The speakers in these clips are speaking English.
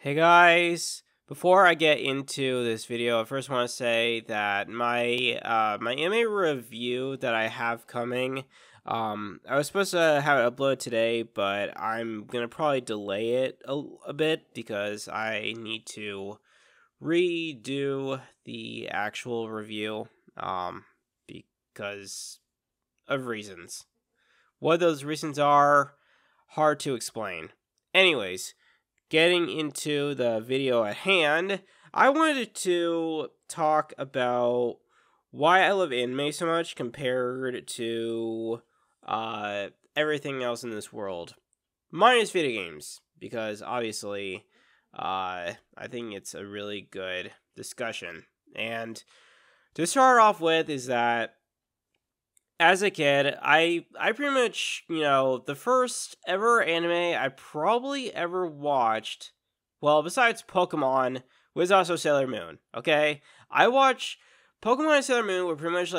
Hey guys, before I get into this video, I first want to say that my anime review that I have coming, I was supposed to have it uploaded today, but I'm gonna probably delay it a bit because I need to redo the actual review, because of reasons. What those reasons are, hard to explain. Anyways, getting into the video at hand, I wanted to talk about why I love anime so much compared to everything else in this world, minus video games, because obviously I think it's a really good discussion. And to start off with is that as a kid, I pretty much, the first ever anime I probably ever watched, well, besides Pokemon, was also Sailor Moon, okay? I watched Pokemon and Sailor Moon were pretty much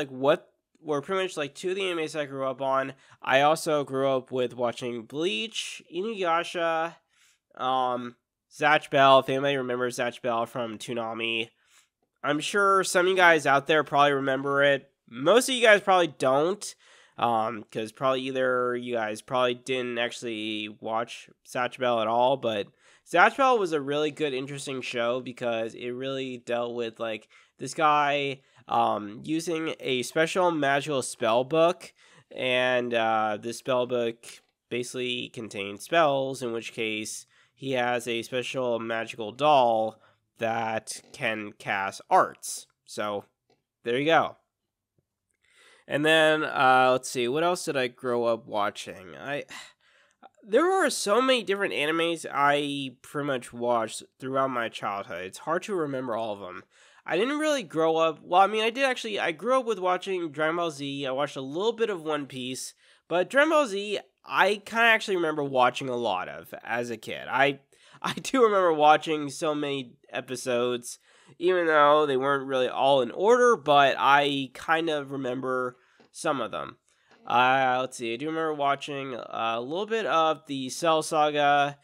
like two of the animes I grew up on. I also grew up with watching Bleach, Inuyasha, Zatch Bell, if anybody remembers Zatch Bell from Toonami. I'm sure some of you guys out there probably remember it. Most of you guys probably don't, because probably either you guys probably didn't actually watch Zatch Bell at all, but Zatch Bell was a really good, interesting show because it really dealt with, like, this guy, using a special magical spell book, and, this spell book basically contains spells, in which case he has a special magical doll that can cast arts. So, there you go. And then, let's see, what else did I grow up watching? There are so many different animes I pretty much watched throughout my childhood. It's hard to remember all of them. I didn't really grow up, well, I mean, I grew up with watching Dragon Ball Z. I watched a little bit of One Piece, but Dragon Ball Z, I kind of actually remember watching a lot of as a kid. I do remember watching so many episodes, even though they weren't really all in order, but I kind of remember some of them. Let's see, I do remember watching a little bit of the Cell Saga.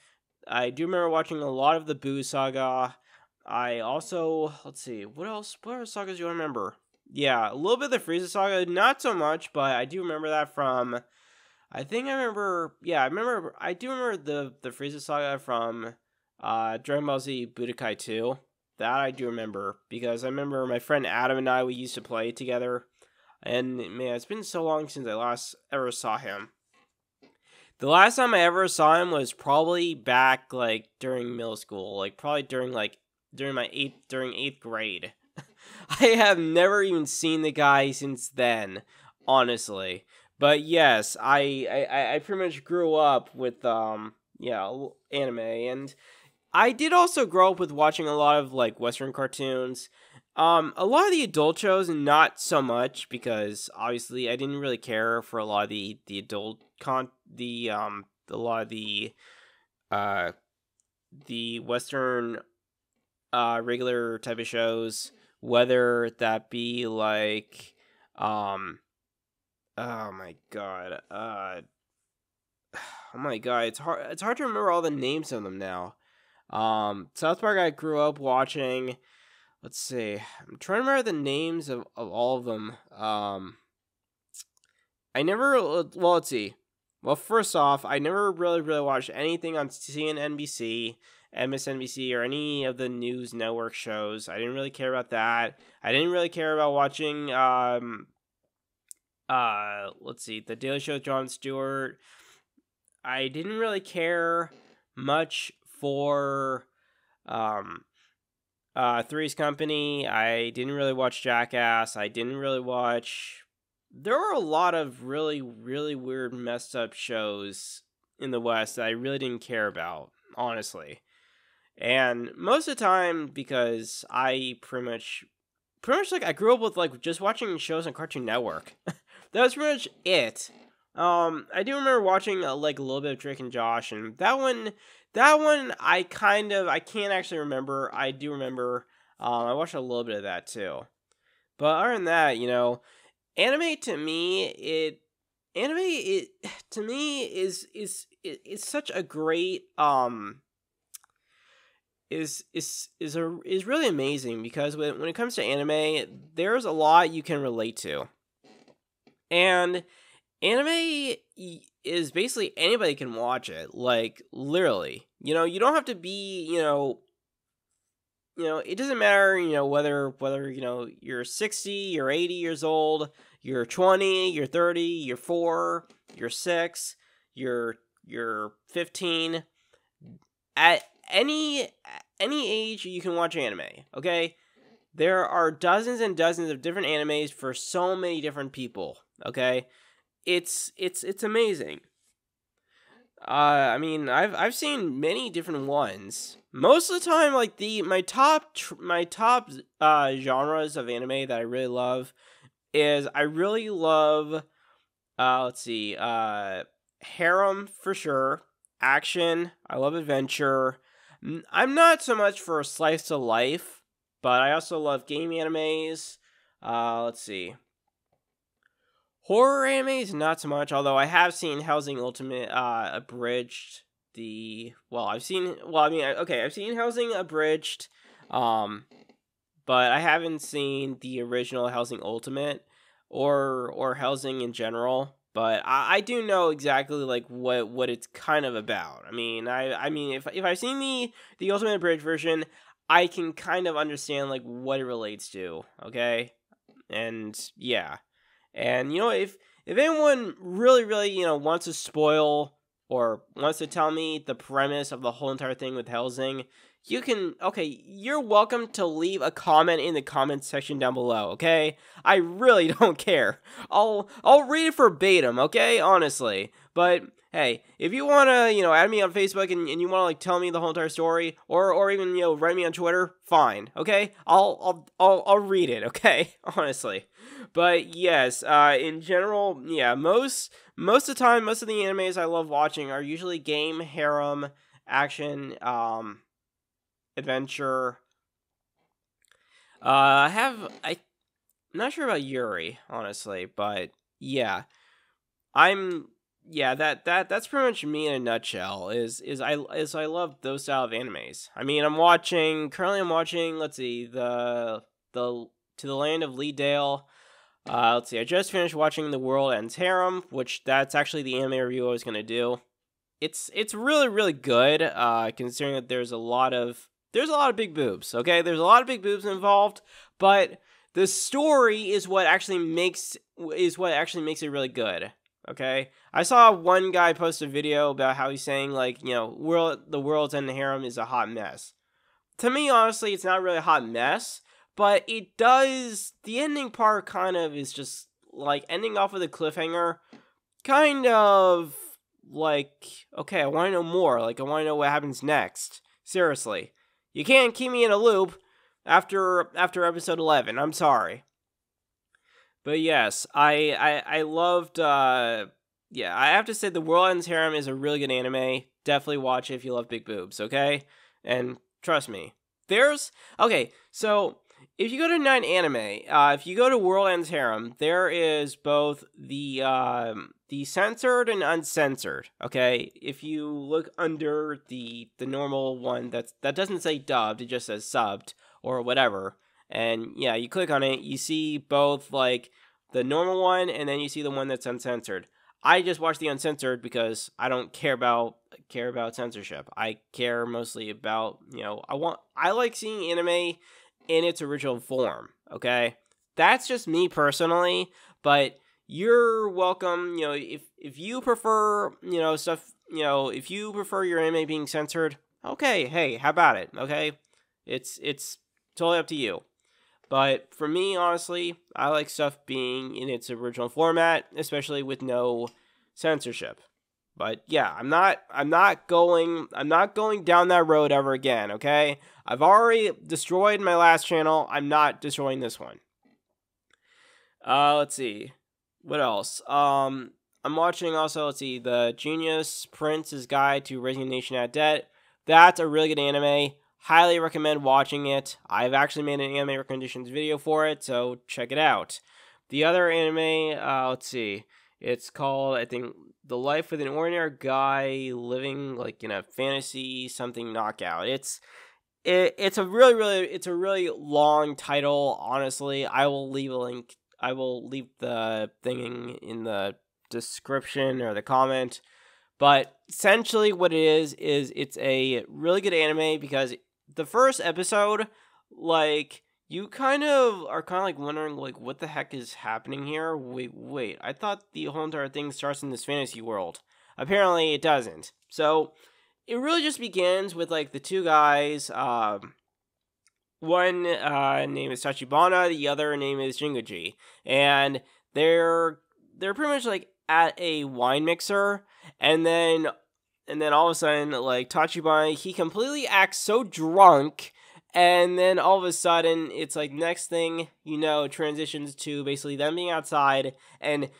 I do remember watching a lot of the Boo Saga. I also, let's see, what other sagas do you remember? Yeah, a little bit of the Frieza Saga, not so much, but I do remember that from, I do remember the Frieza Saga from Dragon Ball Z Budokai 2. That I do remember, because I remember my friend Adam and we used to play together, and man, it's been so long since I last ever saw him. The last time I ever saw him was probably back, like, during middle school, like, probably during 8th grade. I have never even seen the guy since then, honestly. But yes, I pretty much grew up with, anime, and I did also grow up with watching a lot of, like, Western cartoons. A lot of the adult shows, not so much, because obviously I didn't really care for a lot of the adult a lot of the Western regular type of shows, whether that be like oh my god, it's hard to remember all the names of them now. South Park I grew up watching. Let's see, I'm trying to remember the names of all of them. Let's see. Well, first off, I never really watched anything on CNBC, MSNBC, or any of the news network shows. I didn't really care about that. I didn't really care about watching, let's see, The Daily Show with Jon Stewart. I didn't really care much for, Three's Company. I didn't really watch Jackass. I didn't really watch... There are a lot of really, really weird, messed up shows in the West that I really didn't care about, honestly. And most of the time, because I pretty much, like, I grew up with, like, just watching shows on Cartoon Network. That was pretty much it. I do remember watching, like, a little bit of Drake and Josh, and that one, I can't actually remember. I do remember, I watched a little bit of that, too. But other than that, anime to me is such a great is really amazing, because when it comes to anime, there's a lot you can relate to. And anime is basically anybody can watch it, like literally. You don't have to be, it doesn't matter, whether you're 60, you're 80 years old, you're 20, you're 30, you're 4, you're 6, you're 15. At any age you can watch anime, okay? There are dozens and dozens of different animes for so many different people, okay? It's amazing. I mean, I've seen many different ones. Most of the time, like my top genres of anime that I really love is, I really love harem for sure, action. I love adventure. I'm not so much for slice of life, but I also love game animes. Horror animes, not so much, although I have seen Housing Ultimate abridged. I've seen Housing abridged, but I haven't seen the original Housing Ultimate or Housing in general. But I do know exactly like what it's kind of about. I mean if I've seen the Ultimate abridged version, I can kind of understand like what it relates to. Okay, and yeah. And, if anyone really, really, wants to spoil or wants to tell me the premise of the whole entire thing with Helsing, you're welcome to leave a comment in the comment section down below, okay? I really don't care. I'll read it verbatim, okay? Honestly. But, hey, if you want to, add me on Facebook and you want to, like, tell me the whole entire story, or even, write me on Twitter, fine, okay? I'll read it, okay? Honestly. But, yes, in general, yeah, most of the time, most of the animes I love watching are usually game, harem, action, adventure. I'm not sure about Yuri, honestly, but yeah. That's pretty much me in a nutshell. I love those style of animes. I mean, I'm watching, let's see, the To the Land of Leadale. I just finished watching The World Ends Harem, which that's actually the anime review I was gonna do. It's really, really good, considering that there's a lot of big boobs, okay? There's a lot of big boobs involved, but the story is what actually makes it really good, okay? I saw one guy post a video about how he's saying, like, The World's End Harem is a hot mess. To me, honestly, it's not really a hot mess, but it does, the ending part kind of is just, like, ending off with a cliffhanger, kind of, like, okay, I want to know more, like, I want to know what happens next. Seriously. You can't keep me in a loop after episode 11, I'm sorry. But yes, I loved, I have to say The World Ends Harem is a really good anime. Definitely watch it if you love big boobs, okay? And trust me. So if you go to 9 Anime, if you go to World Ends Harem, there is both the censored and uncensored, okay? If you look under the normal one that doesn't say dubbed, it just says subbed or whatever. And yeah, you click on it, you see both like the normal one and then you see the one that's uncensored. I just watch the uncensored because I don't care about censorship. I care mostly about, I like seeing anime in its original form, okay? That's just me personally, but you're welcome, if you prefer, stuff, if you prefer your anime being censored, okay, hey, how about it, okay? It's totally up to you. But for me, honestly, I like stuff being in its original format, especially with no censorship. But yeah, I'm not going down that road ever again, okay? I've already destroyed my last channel. I'm not destroying this one. Let's see. What else? I'm watching also, the Genius Prince's Guide to Raising a Nation Out of Debt. That's a really good anime. Highly recommend watching it. I've actually made an anime recommendations video for it, so check it out. The other anime, it's called, I think, The Life with an Ordinary Guy Living, like, in a Fantasy something knockout. It's it's a really long title. Honestly, I will leave a link. I will leave the thing in the description or the comment. But essentially, what it is it's a really good anime because the first episode, like, you are like wondering, like, what the heck is happening here? Wait, I thought the whole entire thing starts in this fantasy world. Apparently, it doesn't. So it really just begins with, like, the two guys. One name is Tachibana, the other name is Jinguji, and they're pretty much like at a wine mixer, and then all of a sudden, like, Tachibana, he completely acts so drunk, and then all of a sudden it's like next thing you know, transitions to basically them being outside and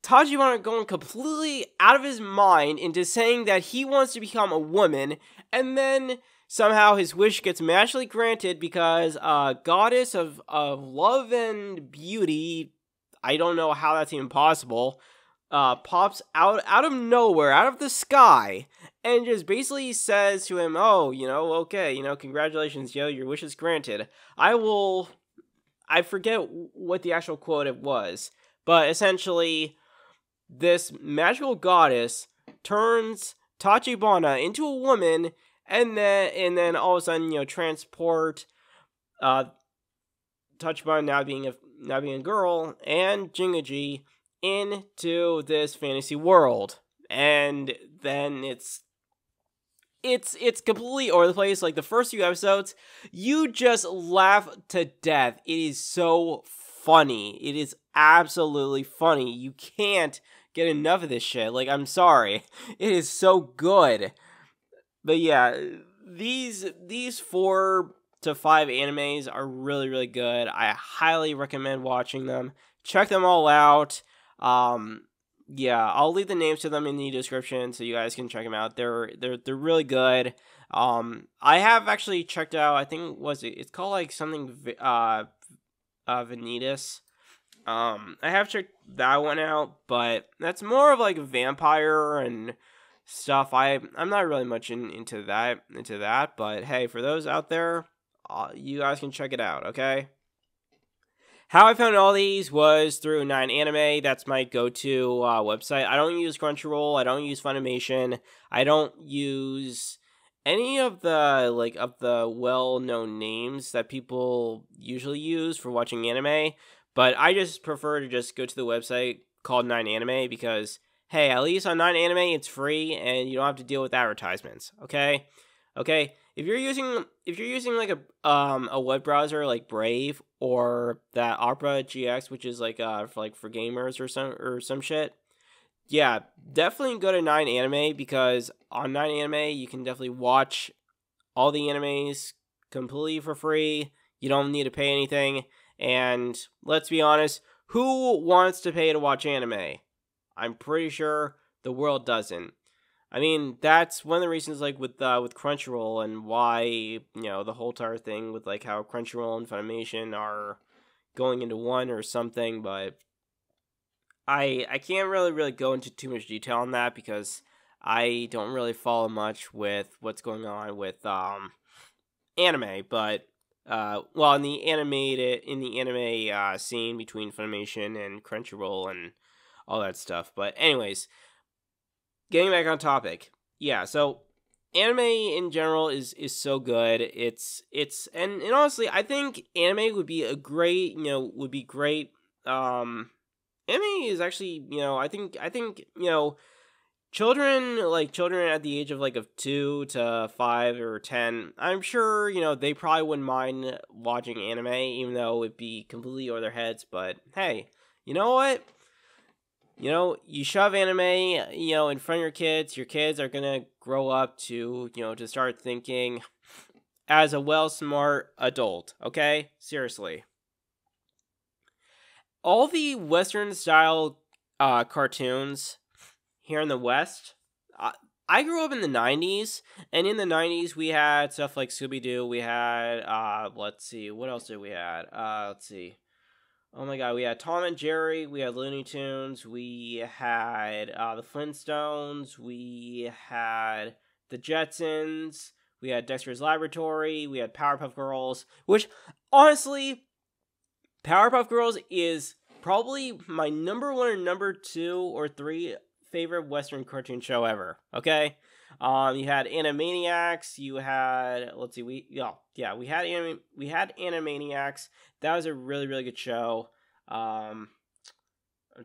Tachibana going completely out of his mind into saying that he wants to become a woman, and then somehow his wish gets magically granted because a goddess of love and beauty, I don't know how that's even possible, pops out of nowhere, out of the sky, and just basically says to him, oh, okay, congratulations, yo, your wish is granted. I forget what the actual quote it was, but essentially, this magical goddess turns Tachibana into a woman, and then all of a sudden, transport Tachibana now being a girl and Jinguji into this fantasy world, and then it's completely over the place. Like, the first few episodes, you just laugh to death. It is so funny. It is absolutely funny. You can't get enough of this shit. Like, I'm sorry. It is so good. But yeah, these 4 to 5 animes are really, really good. I highly recommend watching them. Check them all out. Yeah, I'll leave the names to them in the description so you guys can check them out. They're really good. I have actually checked out, I think, it's called like something Vanitas. I have checked that one out, but that's more of like a vampire and stuff. I'm not really much into that, but hey, for those out there, you guys can check it out, okay? How I found all these was through 9anime. That's my go-to website. I don't use Crunchyroll. I don't use Funimation. I don't use any of the well-known names that people usually use for watching anime. But I just prefer to just go to the website called 9anime because, hey, at least on 9anime it's free and you don't have to deal with advertisements. Okay. If you're using like a web browser like Brave or that Opera GX, which is like for gamers or some shit, yeah, definitely go to 9anime because on 9anime you can definitely watch all the animes completely for free. You don't need to pay anything. And let's be honest, who wants to pay to watch anime? I'm pretty sure the world doesn't. I mean, that's one of the reasons, like, with Crunchyroll and why, the whole entire thing with, like, how Crunchyroll and Funimation are going into one or something, but I can't really go into too much detail on that because I don't really follow much with what's going on with anime, but in the anime scene between Funimation and Crunchyroll and all that stuff. But anyways, getting back on topic, yeah. So anime in general is so good. It's and honestly, I think anime would be a great Anime is actually I think children at the age of 2 to 5 or 10, I'm sure they probably wouldn't mind watching anime, even though it'd be completely over their heads. But hey, you know what? You shove anime, in front of your kids are gonna grow up to, to start thinking as a smart adult, okay? Seriously. All the Western-style cartoons here in the West, I grew up in the 90s, and in the 90s we had stuff like Scooby-Doo, we had, let's see, what else did we have? Let's see. Oh my god, we had Tom and Jerry, we had Looney Tunes, we had the Flintstones, we had the Jetsons, we had Dexter's Laboratory, we had Powerpuff Girls, which, honestly, Powerpuff Girls is probably my number 1 or number 2 or 3 favorite Western cartoon show ever, okay? You had Animaniacs, you had, let's see, we had Animaniacs. That was a really, really good show. I'm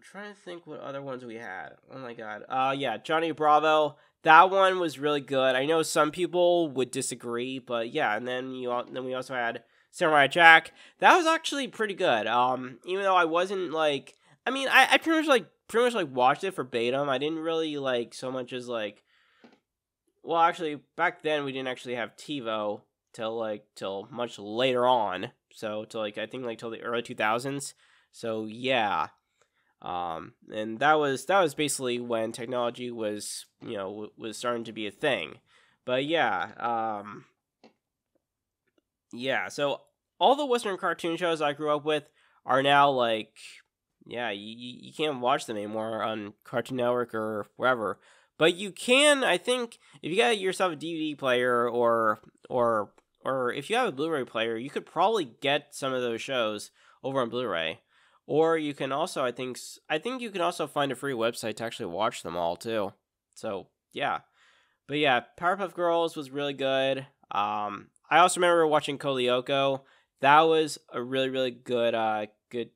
trying to think what other ones we had. Oh my god. Yeah, Johnny Bravo. That one was really good. I know some people would disagree, but yeah, and then we also had Samurai Jack. That was actually pretty good. Even though I wasn't like, I mean, I pretty much watched it verbatim. I didn't really like so much as like, well, actually back then we didn't actually have TiVo till much later on. So till I think till the early 2000s. So yeah. And that was basically when technology was, was starting to be a thing. But yeah, so all the Western cartoon shows I grew up with are now like, yeah, you can't watch them anymore on Cartoon Network or wherever. But you can, I think, if you got yourself a DVD player or if you have a Blu-ray player, you could probably get some of those shows over on Blu-ray. Or you can also, I think you can also find a free website to actually watch them all too. So yeah, but yeah, Powerpuff Girls was really good. I also remember watching Kolyoko. That was a really, really good, good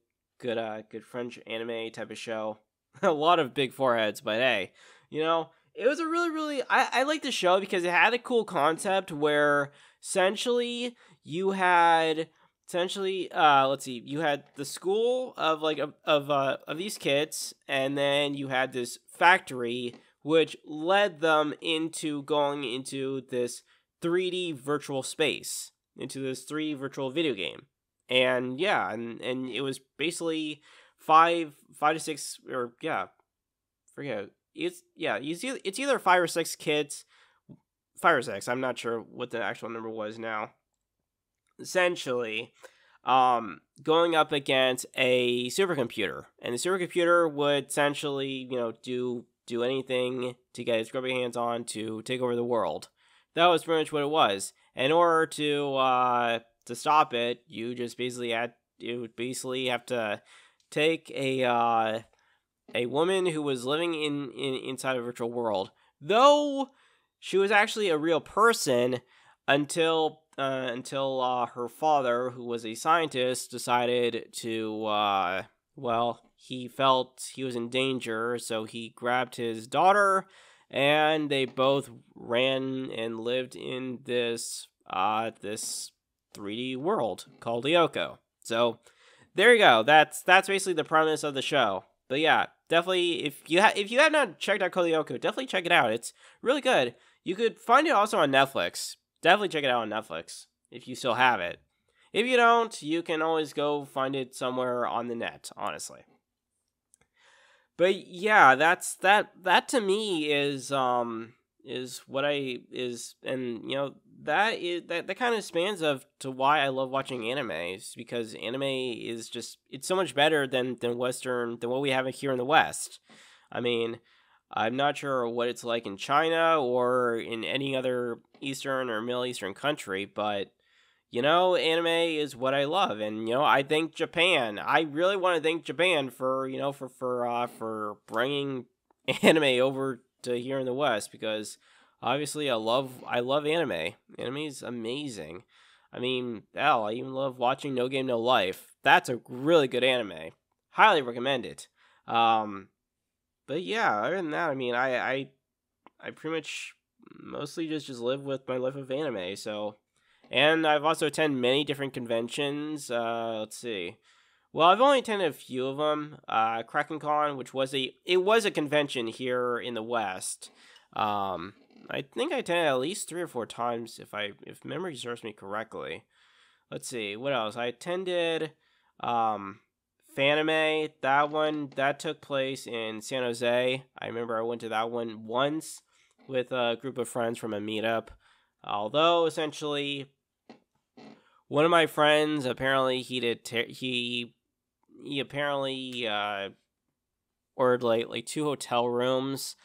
French anime type of show. A lot of big foreheads, but hey, it was a really, really. I liked the show because it had a cool concept where essentially you had. Let's see, you had the school of these kids, and then you had this factory which led them into going into this 3D virtual space, into this 3D virtual video game. And yeah, and it was basically five to six, or yeah, forget. It's either 5 or 6 kids, 5 or 6. I'm not sure what the actual number was now. Essentially, going up against a supercomputer, and the supercomputer would essentially, do anything to get its grubby hands on to take over the world. That was pretty much what it was. In order to stop it, you just basically have to take a woman who was living inside a virtual world, though she was actually a real person until her father, who was a scientist, decided to, he felt he was in danger, so he grabbed his daughter, and they both ran and lived in this 3D world called Lyoko. So there you go. That's basically the premise of the show. But yeah, definitely, if you have not checked out Kolyoko, definitely check it out. It's really good. You could find it also on Netflix. Definitely check it out on Netflix if you still have it. If you don't, you can always go find it somewhere on the net, honestly. But yeah, that to me is what that kind of spans to why I love watching animes, because anime is just, it's so much better than Western, than what we have here in the West. I mean, I'm not sure what it's like in China or in any other Eastern or Middle Eastern country, but anime is what I love, and I thank Japan. I really want to thank Japan for for bringing anime over to here in the West, because obviously I love anime. Anime is amazing. I mean, hell, I even love watching No Game No Life. That's a really good anime. Highly recommend it. But yeah, other than that, I mean, I pretty much mostly just live with my life of anime. So, and I've also attended many different conventions. Let's see. Well, I've only attended a few of them. Kraken Con, which was a convention here in the West. I think I attended at least 3 or 4 times, if memory serves me correctly. Let's see, what else? I attended Fanime. That took place in San Jose. I remember I went to that one once with a group of friends from a meetup. Although essentially, one of my friends apparently he apparently ordered like 2 hotel rooms,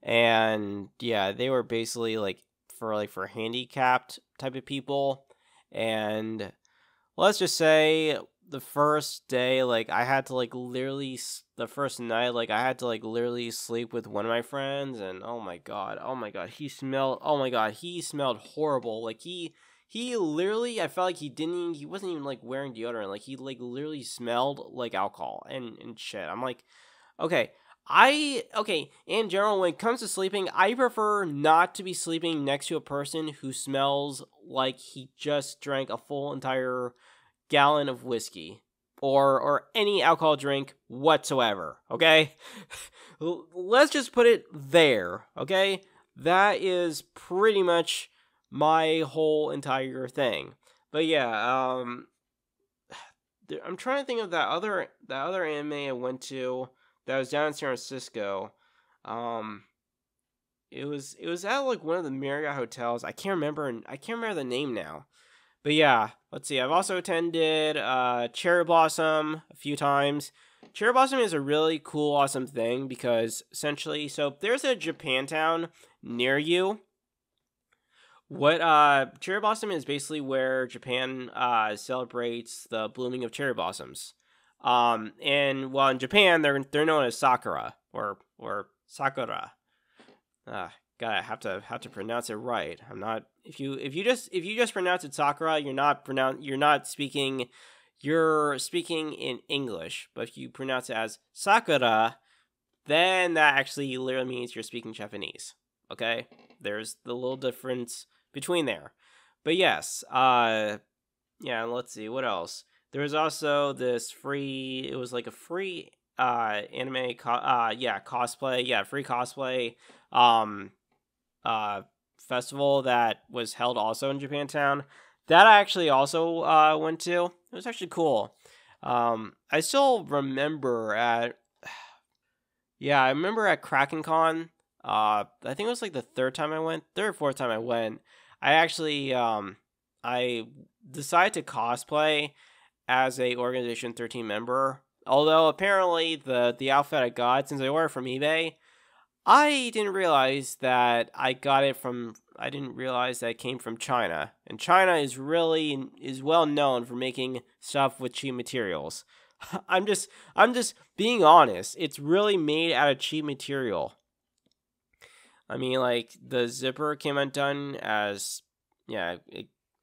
and yeah, they were basically like for handicapped type of people. And let's just say the first day, like, I had to, like, literally, the first night, like, I had to, like, literally sleep with one of my friends, and oh my god, he smelled horrible. Like, he literally, I felt like he wasn't even, like, wearing deodorant. Like, he, like, literally smelled like alcohol and shit. I'm like, okay, in general, when it comes to sleeping, I prefer not to be sleeping next to a person who smells like he just drank a full entire gallon of whiskey or any alcohol drink whatsoever, okay? Let's just put it there, okay? That is pretty much my whole entire thing. But yeah, I'm trying to think of that other anime I went to that was down in San Francisco. It was at like one of the Marriott hotels. I can't remember the name now. But yeah, let's see. I've also attended Cherry Blossom a few times. Cherry Blossom is a really cool, awesome thing because essentially, so there's a Japantown near you. What Cherry Blossom is basically where Japan celebrates the blooming of cherry blossoms. And well, in Japan they're known as Sakura or Sakura. Gotta have to pronounce it right. I'm not. If you just pronounce it Sakura, you're speaking in English. But if you pronounce it as Sakura, then that actually literally means you're speaking Japanese. Okay, there's the little difference between there. But yes, yeah. Let's see what else. There was also this free. It was like a free anime cosplay. Yeah, free cosplay. Festival that was held also in Japantown that I actually also went to. It was actually cool. I still remember at KrakenCon. I think it was like the third or fourth time I went. I actually I decided to cosplay as a Organization 13 member. Although apparently the outfit I got, since I ordered from eBay, I didn't realize that it came from China. And China is well known for making stuff with cheap materials. I'm just being honest. It's really made out of cheap material. I mean, like, the zipper came undone oh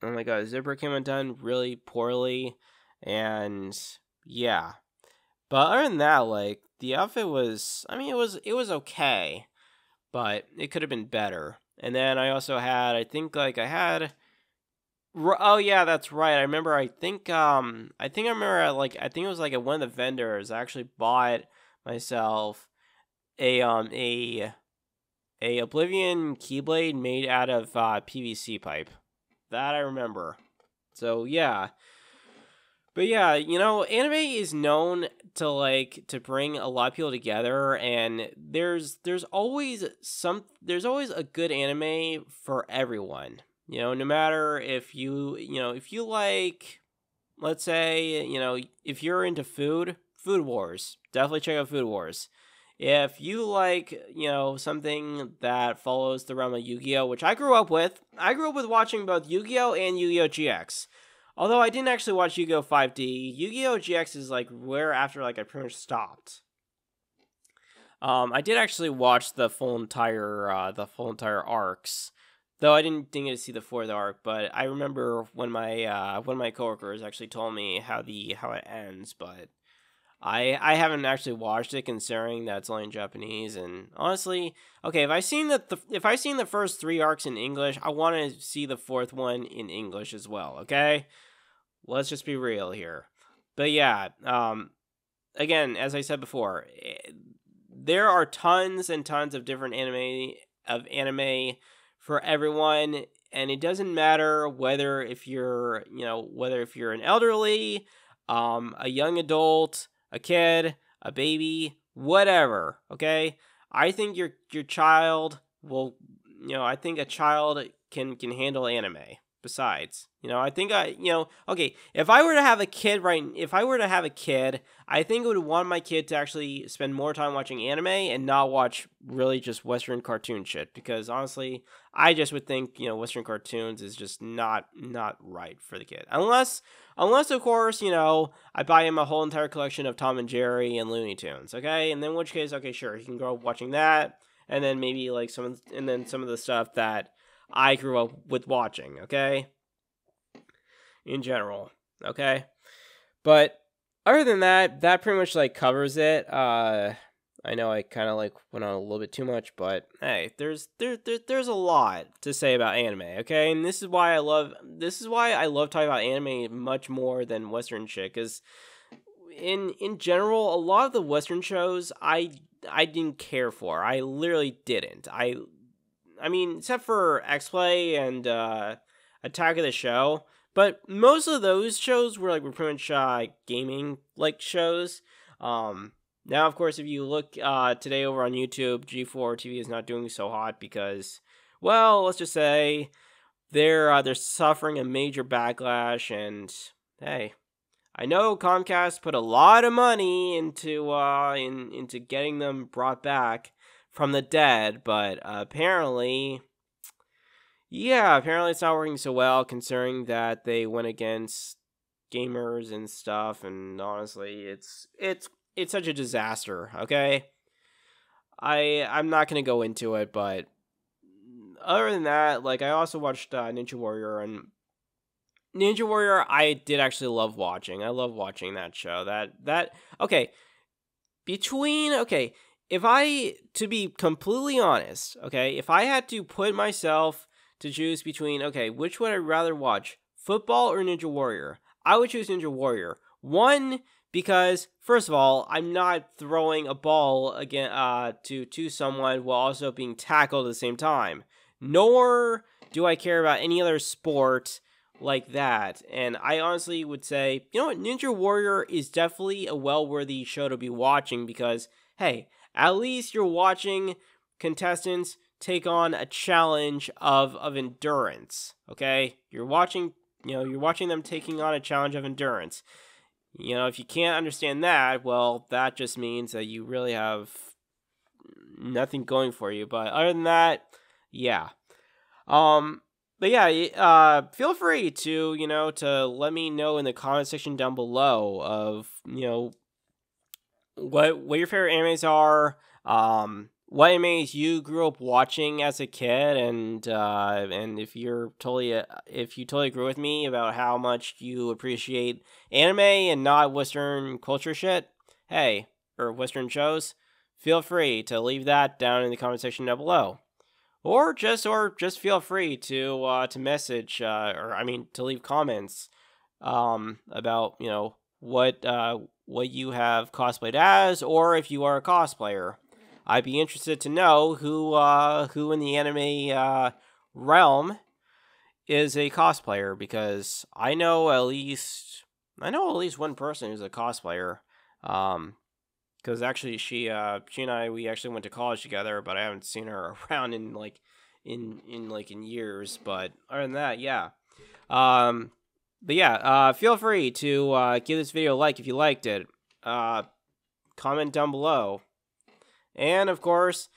my god, the zipper came undone really poorly. And yeah. But other than that, like, the outfit was, I mean, it was okay, but it could have been better. And then I also had, oh yeah, that's right. I remember, I think it was like at one of the vendors, I actually bought myself a Oblivion Keyblade made out of PVC pipe. That I remember. So yeah. But yeah, anime is known to bring a lot of people together, and there's always a good anime for everyone. No matter if you like, let's say, if you're into Food Wars, definitely check out Food Wars. If you like, something that follows the realm of Yu-Gi-Oh, which I grew up with watching both Yu-Gi-Oh and Yu-Gi-Oh GX. Although I didn't actually watch Yu-Gi-Oh 5D, Yu-Gi-Oh GX is like where after I pretty much stopped. I did actually watch the full entire arcs, though I didn't get to see the fourth arc. But I remember when my coworkers actually told me how it ends. But I haven't actually watched it, considering that it's only in Japanese. And honestly, okay, if I seen the first 3 arcs in English, I want to see the fourth one in English as well. Okay. Let's just be real here. But yeah, again, as I said before, there are tons and tons of different anime for everyone, and it doesn't matter whether if you're an elderly, a young adult, a kid, a baby, whatever, okay? I think your child will, I think a child can handle anime. besides. I think okay, if I were to have a kid I think I would want my kid to actually spend more time watching anime and not watch really just Western cartoon shit, because honestly, I just would think, Western cartoons is just not right for the kid. Unless of course, I buy him a whole entire collection of Tom and Jerry and Looney Tunes, okay? And then in which case, okay, sure, he can grow up watching that, and then maybe like some of the stuff that I grew up with watching, okay? In general, okay? But other than that, that pretty much like covers it. I know I kind of like went on a little bit too much, but hey, there's a lot to say about anime, okay? And this is why I love talking about anime much more than Western shit, cuz in general, a lot of the Western shows I didn't care for. I literally didn't. I mean, except for X-Play and Attack of the Show, but most of those shows were pretty much gaming like shows. Now, of course, if you look today over on YouTube, G4 TV is not doing so hot because, well, let's just say they're suffering a major backlash. And hey, I know Comcast put a lot of money into into getting them brought back from the dead, but apparently it's not working so well, considering that they went against gamers and stuff, and honestly, it's such a disaster, okay? I'm not going to go into it, but other than that, like, I also watched Ninja Warrior, and Ninja Warrior I did actually love watching. I love watching that show. Okay, to be completely honest, okay, if I had to put myself to choose between, okay, which would I rather watch, football or Ninja Warrior, I would choose Ninja Warrior. One, because first of all, I'm not throwing a ball again to someone while also being tackled at the same time. Nor do I care about any other sport like that. And I honestly would say, you know what, Ninja Warrior is definitely a well-worthy show to be watching, because hey, at least you're watching contestants take on a challenge of endurance, okay? You're watching them taking on a challenge of endurance. If you can't understand that, well, that just means that you really have nothing going for you. But other than that, yeah. But yeah, feel free to, to let me know in the comment section down below of, what your favorite animes are, what animes you grew up watching as a kid, and if you totally agree with me about how much you appreciate anime and not Western culture shit, or Western shows, feel free to leave that down in the comment section down below. Or just feel free to message, to leave comments, about, what you have cosplayed as, or if you are a cosplayer. I'd be interested to know who in the anime realm is a cosplayer, because I know at least one person who's a cosplayer. Because actually she and I, we actually went to college together, but I haven't seen her around in years. But other than that, yeah. But yeah, feel free to give this video a like if you liked it. Comment down below. And of course,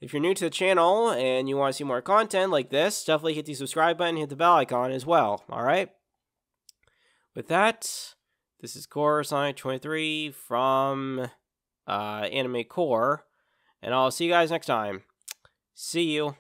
if you're new to the channel and you want to see more content like this, definitely hit the subscribe button, hit the bell icon as well. Alright? With that, this is Core Sonic 23 from Anime Core, and I'll see you guys next time. See you.